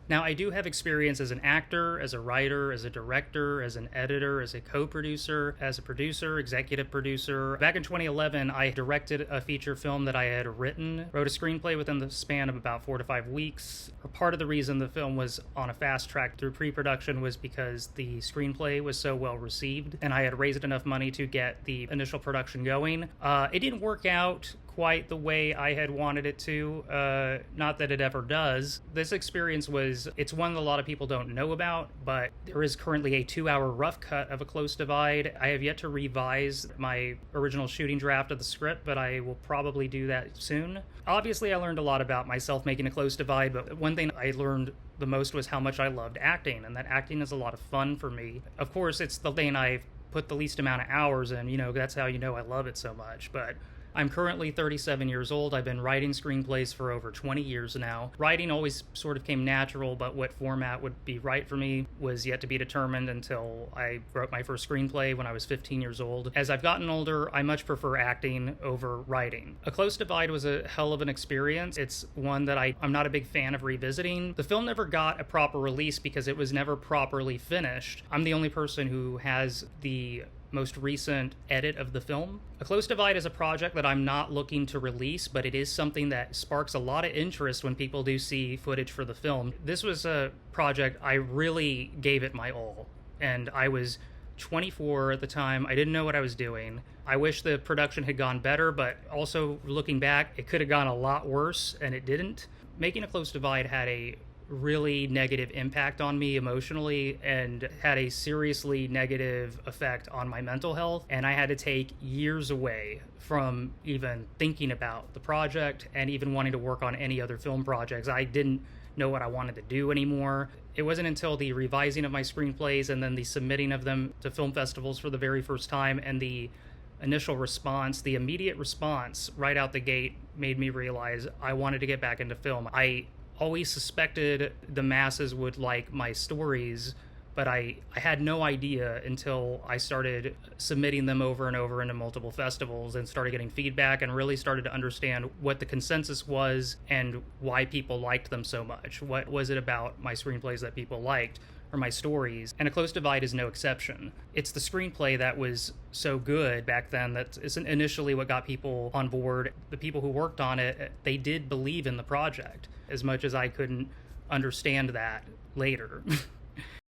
Now, I do have experience as an actor, as a writer, as a director, as an editor, as a co-producer, as a producer, executive producer. Back in 2011, I directed a feature film that I had written, wrote a screenplay within the span of about 4 to 5 weeks. Part of the reason the film was on a fast track through pre-production was because the screenplay was so well received, and I had raised enough money to get the initial production going. It didn't work out quite the way I had wanted it to. Not that it ever does. This experience it's one that a lot of people don't know about, but there is currently a 2-hour rough cut of A Close Divide. I have yet to revise my original shooting draft of the script, but I will probably do that soon. Obviously, I learned a lot about myself making A Close Divide, but one thing I learned the most was how much I loved acting, and that acting is a lot of fun for me. Of course, it's the thing I've put the least amount of hours in, that's how you know I love it so much, but I'm currently 37 years old. I've been writing screenplays for over 20 years now. Writing always sort of came natural, but what format would be right for me was yet to be determined until I wrote my first screenplay when I was 15 years old. As I've gotten older, I much prefer acting over writing. A Close Divide was a hell of an experience. It's one that I'm not a big fan of revisiting. The film never got a proper release because it was never properly finished. I'm the only person who has the most recent edit of the film. A Close Divide is a project that I'm not looking to release, but it is something that sparks a lot of interest when people do see footage for the film. This was a project I really gave it my all, and I was 24 at the time. I didn't know what I was doing. I wish the production had gone better, but also looking back, it could have gone a lot worse, and it didn't. Making A Close Divide had a really negative impact on me emotionally and had a seriously negative effect on my mental health, and I had to take years away from even thinking about the project and even wanting to work on any other film projects. I didn't know what I wanted to do anymore. It wasn't until the revising of my screenplays and then the submitting of them to film festivals for the very first time and the initial response, the immediate response right out the gate, made me realize I wanted to get back into film. I always suspected the masses would like my stories, but I had no idea until I started submitting them over and over into multiple festivals and started getting feedback and really started to understand what the consensus was and why people liked them so much. What was it about my screenplays that people liked, or my stories? And A Close Divide is no exception. It's the screenplay that was so good back then that is initially what got people on board. The people who worked on it, they did believe in the project, as much as I couldn't understand that later.